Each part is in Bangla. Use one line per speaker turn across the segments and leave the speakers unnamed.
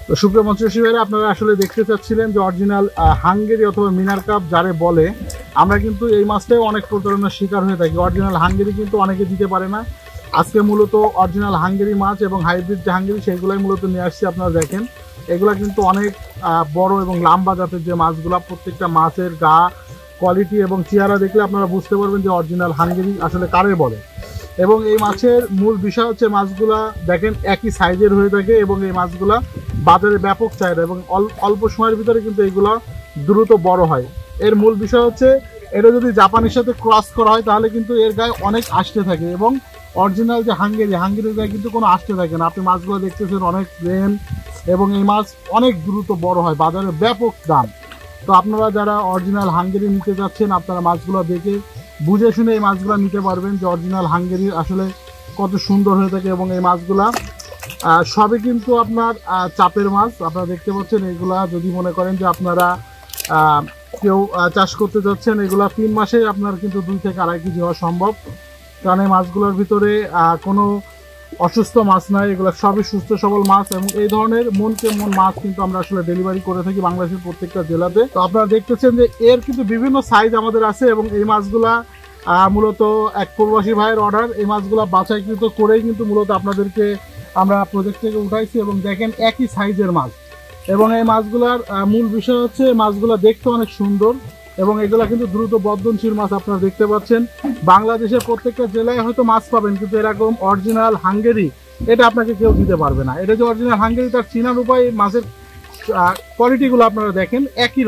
তো সুপ্রিয় মৎস্যচাষী ভাইরা, আপনারা আসলে দেখতে চাচ্ছিলেন যে অরিজিনাল হাঙ্গেরি অথবা মিনার কাপ যারে বলে, আমরা কিন্তু এই মাছটাও অনেক প্রতারণার শিকার হয়ে থাকি। অরিজিনাল হাঙ্গেরি কিন্তু অনেকে দিতে পারে না। আজকে মূলত অরিজিনাল হাঙ্গেরি মাছ এবং হাইব্রিড যে হাঙ্গেরি সেগুলোই মূলত নিয়ে আসছি। আপনারা দেখেন এগুলা কিন্তু অনেক বড় এবং লম্বা জাতের যে মাছগুলা, প্রত্যেকটা মাছের গা কোয়ালিটি এবং চেহারা দেখলে আপনারা বুঝতে পারবেন যে অরিজিনাল হাঙ্গেরি আসলে কারে বলে। এবং এই মাছের মূল বিষয় হচ্ছে মাছগুলা দেখেন একই সাইজের হয়ে থাকে এবং এই মাছগুলা বাজারে ব্যাপক চাহিদা এবং অল্প সময়ের ভিতরে কিন্তু এগুলো দ্রুত বড় হয়। এর মূল বিষয় হচ্ছে এটা যদি জাপানের সাথে ক্রস করা হয় তাহলে কিন্তু এর গায়ে অনেক আষ্টে থাকে এবং অরিজিনাল যে হাঙ্গেরির গায়ে কিন্তু কোনো আষ্টে থাকে না। আপনি মাছগুলো দেখতেছেন অনেক প্লেন এবং এই মাছ অনেক দ্রুত বড় হয়, বাজারে ব্যাপক দাম। তো আপনারা যারা অরিজিনাল হাঙ্গেরি নিতে যাচ্ছেন আপনারা মাছগুলো দেখে বুঝে শুনে এই মাছগুলো নিতে পারবেন যে অরিজিনাল হাঙ্গেরি আসলে কত সুন্দর হয়ে থাকে। এবং এই মাছগুলা সবই কিন্তু আপনার চাপের মাছ। আপনারা দেখতে পাচ্ছেন এগুলা যদি মনে করেন যে আপনারা কেউ চাষ করতে যাচ্ছেন, এগুলা 3 মাসে আপনার কিন্তু 2 থেকে 2.5 কেজি হওয়া সম্ভব। কারণ এই মাছগুলোর ভিতরে কোনো অসুস্থ মাছ নাই, এগুলো সবই সুস্থ সবল মাছ। এবং এই ধরনের মনকে মন মাছ কিন্তু আমরা আসলে ডেলিভারি করে থাকি বাংলাদেশের প্রত্যেকটা জেলাতে। তো আপনারা দেখতেছেন যে এর কিন্তু বিভিন্ন সাইজ আমাদের আছে এবং এই মাছগুলা মূলত এক প্রবাসী ভাইয়ের অর্ডার। এই মাছগুলা বাছাইকৃত করেই কিন্তু মূলত আপনাদেরকে আমরা প্রজেক্ট থেকে উঠাইছি এবং দেখেন একই সাইজের মাছ। এবং এই মাছগুলার মূল বিষয় হচ্ছে মাছগুলা দেখতে অনেক সুন্দর এবং এগুলা কিন্তু দ্রুত বর্ধনশীল মাছ। আপনারা দেখতে পাচ্ছেন বাংলাদেশের প্রত্যেকটা জেলায় হয়তো মাছ পাবেন, কিন্তু এরকম অরিজিনাল হাঙ্গেরি এটা আপনাকে কেউ দিতে পারবে না। এটা যে অরিজিনাল হাঙ্গেরি তার চিনার উপায় মাছের কোয়ালিটিগুলো আপনারা দেখেন একই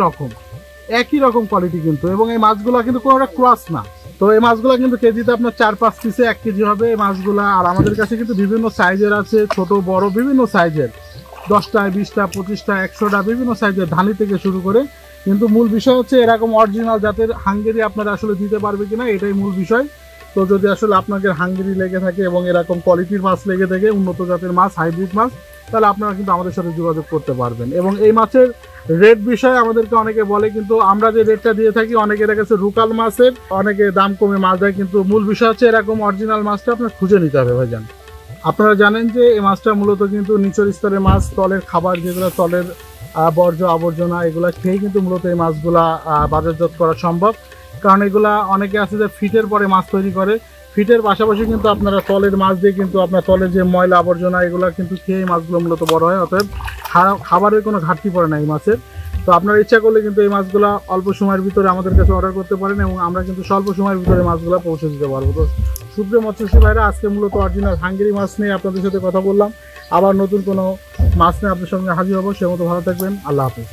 রকম কোয়ালিটি কিন্তু। এবং এই মাছগুলা কিন্তু কোনোটা ক্রস না। তো এই মাছগুলা কিন্তু কেজিতে আপনার 4-5 পিসে 1 কেজি হবে এই মাছগুলা। আর আমাদের কাছে কিন্তু বিভিন্ন সাইজের আছে, ছোট বড় বিভিন্ন সাইজের, 10টা 20টা 25টা 100টা বিভিন্ন সাইজের, ধানি থেকে শুরু করে। কিন্তু মূল বিষয় হচ্ছে এরকম অরিজিনাল জাতের হাঙ্গেরি আপনারা আসলে দিতে পারবে কিনা, এটাই মূল বিষয়। তো যদি আসলে আপনাদের হাঙ্গেরি লেগে থাকে এবং এরকম কোয়ালিটির মাছ লেগে থাকে, উন্নত জাতের মাছ, হাইব্রিড মাছ, তাহলে আপনারা কিন্তু আমাদের সাথে যোগাযোগ করতে পারবেন। এবং এই মাছের রেট বিষয়ে আমাদেরকে অনেকে বলে, কিন্তু আমরা যে রেটটা দিয়ে থাকি অনেকের কাছে রুকাল মাছের অনেকে দাম কমে মাছ দেয়, কিন্তু মূল বিষয় হচ্ছে এরকম অরিজিনাল মাছটা আপনার খুঁজে নিতে হবে ভাইজান। আপনারা জানেন যে এই মাছটা মূলত কিন্তু নিচের স্তরের মাছ, তলের খাবার যেগুলো তলের বর্জ্য আবর্জনা এগুলা খেয়ে কিন্তু মূলত এই মাছগুলা বাজারজাত করা সম্ভব। কারণ এগুলা অনেকে আছে যে ফিটের পরে মাছ তৈরি করে, ফিটের পাশাপাশি কিন্তু আপনারা তলের মাছ দিয়ে কিন্তু আপনার তলের যে ময়লা আবর্জনা এগুলা কিন্তু খেয়ে এই মাছগুলো মূলত বড় হয়। অতএব খাবারের কোনো ঘাটতি পড়ে না এই মাছের। তো আপনারা ইচ্ছা করলে কিন্তু এই মাছগুলো অল্প সময়ের ভিতরে আমাদের কাছে অর্ডার করতে পারেন এবং আমরা কিন্তু স্বল্প সময়ের ভিতরে মাছগুলো পৌঁছে দিতে পারবো। তো সুপ্রিয় মৎস্যচাষী ভাইরা, আজকে মূলত অরিজিনাল হাঙ্গেরি মাছ নিয়ে আপনাদের সাথে কথা বললাম। আবার নতুন কোনো মাছ নিয়ে আপনার সঙ্গে হাজির হবো। সে মতো ভালো থাকবেন। আল্লাহ হাফেজ।